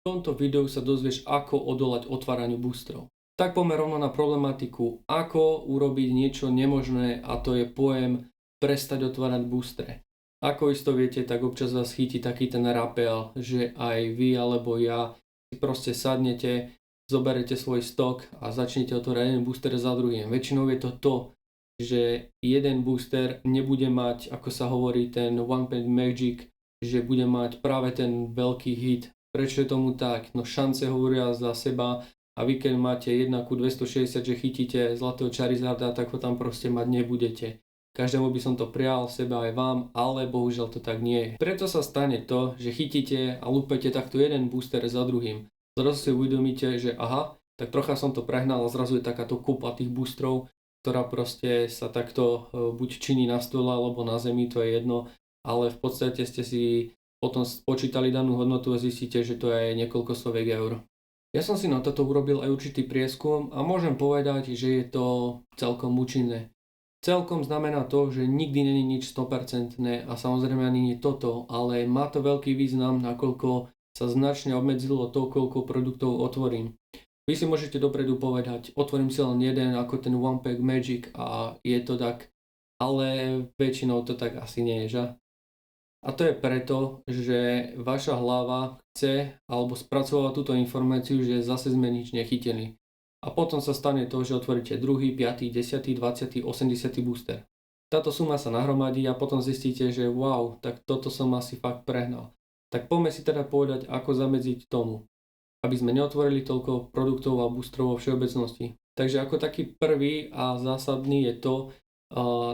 V tomto videu sa dozvieš, ako odolať otváraniu boostrov. Tak poďme rovno na problematiku, ako urobiť niečo nemožné, a to je pojem prestať otvárať boostre. Ako isto viete, tak občas vás chytí taký ten rapel, že aj vy alebo ja si proste sadnete, zoberete svoj stok a začnete otvárať jeden booster za druhým. Väčšinou je to, že jeden booster nebude mať, ako sa hovorí, ten One Pack Magic, že bude mať práve ten veľký hit. Prečo je tomu tak? No šance hovoria za seba a vy keď máte 1:260, že chytíte zlatého Charizarda, tak ho tam proste mať nebudete. Každému by som to prial, seba aj vám, ale bohužiaľ to tak nie je. Preto sa stane to, že chytíte a lúpete takto jeden booster za druhým. Zrazu si uvedomíte, že aha, tak trocha som to prehnal a zrazu je takáto kopa tých boostrov, ktorá proste sa takto buď činí na stole alebo na zemi, to je jedno, ale v podstate ste si potom spočítali danú hodnotu a zistíte, že to je niekoľko stoviek eur. Ja som si na toto urobil aj určitý prieskum a môžem povedať, že je to celkom účinné. Celkom znamená to, že nikdy není nič 100% a samozrejme ani nie toto, ale má to veľký význam, nakoľko sa značne obmedzilo to, koľko produktov otvorím. Vy si môžete dopredu povedať, otvorím si len jeden ako ten One Pack Magic a je to tak, ale väčšinou to tak asi nie je, že? A to je preto, že vaša hlava chce alebo spracovala túto informáciu, že zase sme nič nechytili. A potom sa stane to, že otvoríte druhý, 5., 10., 20., 80. booster. Táto suma sa nahromadí a potom zistíte, že wow, tak toto som asi fakt prehnal. Tak poďme si teda povedať, ako zamedziť tomu, aby sme neotvorili toľko produktov a boostrov vo všeobecnosti. Takže ako taký prvý a zásadný je to,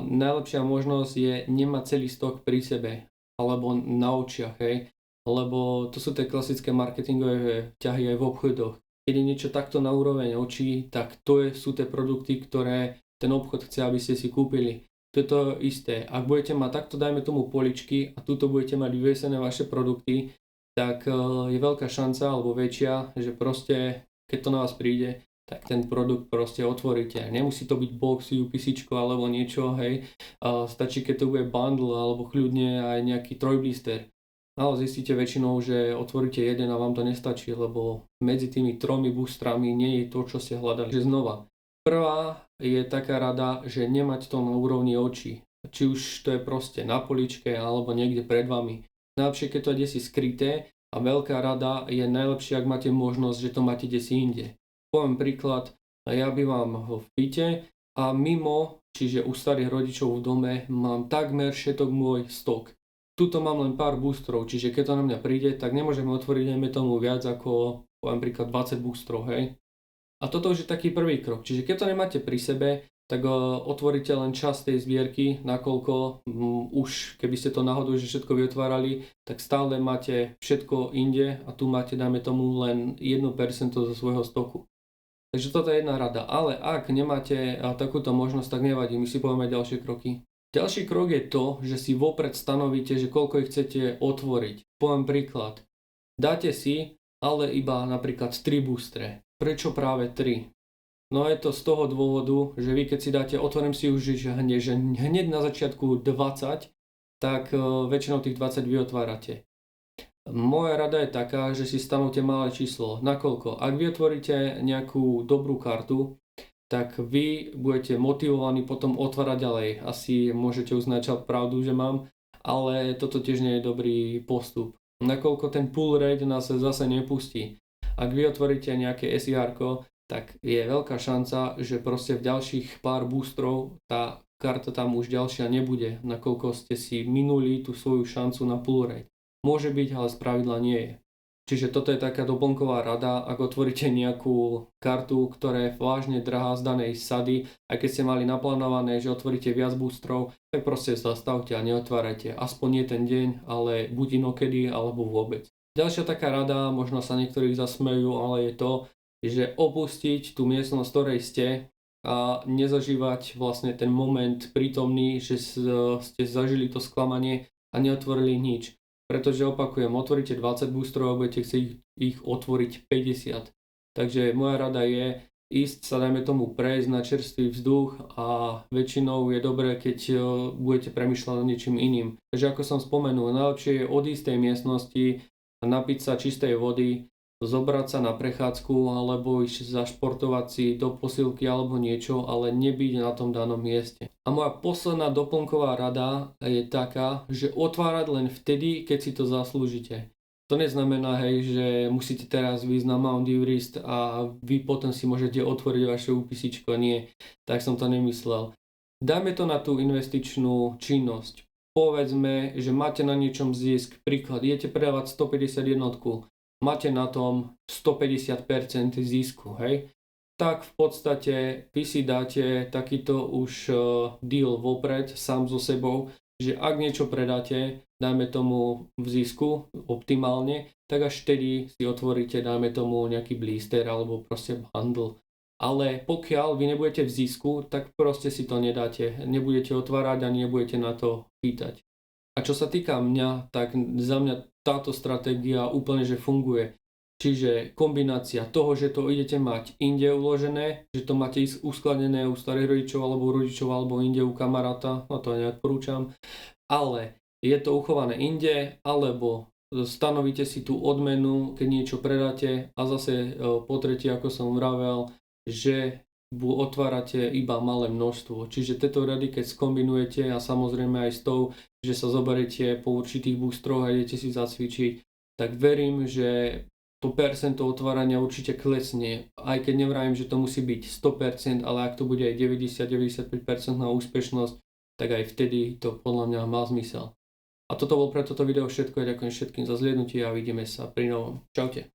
najlepšia možnosť je nemať celý stok pri sebe alebo na očiach, hej, lebo to sú tie klasické marketingové ťahy aj v obchodoch. Keď je niečo takto na úroveň očí, tak sú tie produkty, ktoré ten obchod chce, aby ste si kúpili. To je to isté. Ak budete mať takto, dajme tomu poličky a tuto budete mať vyvesené vaše produkty, tak je veľká šanca alebo väčšia, že proste keď to na vás príde, tak ten produkt proste otvoríte. Nemusí to byť box, UPC alebo niečo, hej. Stačí, keď to bude bundle alebo kľudne aj nejaký trojblister. Ale zistíte väčšinou, že otvoríte jeden a vám to nestačí, lebo medzi tými tromi boostrami nie je to, čo ste hľadali. Že znova, prvá je taká rada, že nemať to na úrovni očí. Či už to je proste na poličke alebo niekde pred vami. Najlepšie, keď to je desi skryté, a veľká rada je najlepšie, ak máte možnosť, že to máte desi inde. Poviem príklad, ja bývam v byte a mimo, čiže u starých rodičov v dome, mám takmer všetok môj stok. Tuto mám len pár boostrov, čiže keď to na mňa príde, tak nemôžeme otvoriť, dajme tomu, viac ako, poviem príklad, 20 boostrov, hej. A toto už je taký prvý krok, čiže keď to nemáte pri sebe, tak otvoríte len časť tej zbierky, nakoľko už keby ste to náhodou, že všetko vyotvárali, tak stále máte všetko inde a tu máte, dajme tomu, len 1% zo svojho stoku. Takže toto je jedna rada, ale ak nemáte takúto možnosť, tak nevadí, my si povieme ďalšie kroky. Ďalší krok je to, že si vopred stanovíte, že koľko ich chcete otvoriť. Poviem príklad. Dáte si ale iba napríklad 3 boostre. Prečo práve 3? No je to z toho dôvodu, že vy keď si dáte, otvorím si už že hneď na začiatku 20, tak väčšinou tých 20 vy otvárate. Moja rada je taká, že si stanovte malé číslo. Nakoľko? Ak vy otvoríte nejakú dobrú kartu, tak vy budete motivovaní potom otvárať ďalej. Asi môžete uznať pravdu, že mám, ale toto tiež nie je dobrý postup. Nakoľko ten pull rate nás zase nepustí. Ak vy otvoríte nejaké SIR-ko, tak je veľká šanca, že proste v ďalších pár boostrov tá karta tam už ďalšia nebude, nakoľko ste si minuli tú svoju šancu na pull rate. Môže byť, ale spravidla nie je. Čiže toto je taká doplnková rada, ak otvoríte nejakú kartu, ktorá je vážne drahá z danej sady, a keď ste mali naplánované, že otvoríte viac boostrov, tak proste zastavte a neotvárajte. Aspoň nie ten deň, ale buď inokedy, alebo vôbec. Ďalšia taká rada, možno sa niektorých zasmejú, ale je to, že opustiť tú miestnosť, ktorej ste a nezažívať vlastne ten moment prítomný, že ste zažili to sklamanie a neotvorili nič. Pretože opakujem, otvoríte 20 boostrov a budete chcieť ich otvoriť 50. Takže moja rada je ísť sa, dajme tomu, prejsť na čerstvý vzduch a väčšinou je dobré, keď budete premýšľať nad niečím iným. Takže ako som spomenul, najlepšie je odísť z tej miestnosti, napiť sa čistej vody zobrať sa na prechádzku alebo ísť zašportovať si do posilky alebo niečo, ale nebyť na tom danom mieste. A moja posledná doplnková rada je taká, že otvárať len vtedy, keď si to zaslúžite. To neznamená, hej, že musíte teraz výjsť na Mount Everest a vy potom si môžete otvoriť vaše úpisičko. Nie, tak som to nemyslel. Dajme to na tú investičnú činnosť. Povedzme, že máte na niečom zisk, príklad, idete predávať 150 jednotku, máte na tom 150% zisku, hej? Tak v podstate vy si dáte takýto už deal vopred sám so sebou, že ak niečo predáte, dajme tomu v zisku optimálne, tak až vtedy si otvoríte, dajme tomu nejaký blister alebo proste bundle. Ale pokiaľ vy nebudete v zisku, tak proste si to nedáte, nebudete otvárať ani nebudete na to pýtať. A čo sa týka mňa, tak za mňa táto stratégia úplne že funguje. Čiže kombinácia toho, že to idete mať inde uložené, že to máte uskladené u starých rodičov alebo u rodičov alebo inde u kamaráta, no to neodporúčam, ale je to uchované inde, alebo stanovíte si tú odmenu, keď niečo predáte a zase po tretie, ako som vravel, že otvárate iba malé množstvo. Čiže tieto rady, keď skombinujete a samozrejme aj s tou, že sa zoberiete po určitých boostroch a idete si zacvičiť, tak verím, že to percento otvárania určite klesne. Aj keď nevrajím, že to musí byť 100%, ale ak to bude aj 90-95% na úspešnosť, tak aj vtedy to podľa mňa má zmysel. A toto bol pre toto video všetko. Ja ďakujem všetkým za zliednutie a vidíme sa pri novom. Čaute.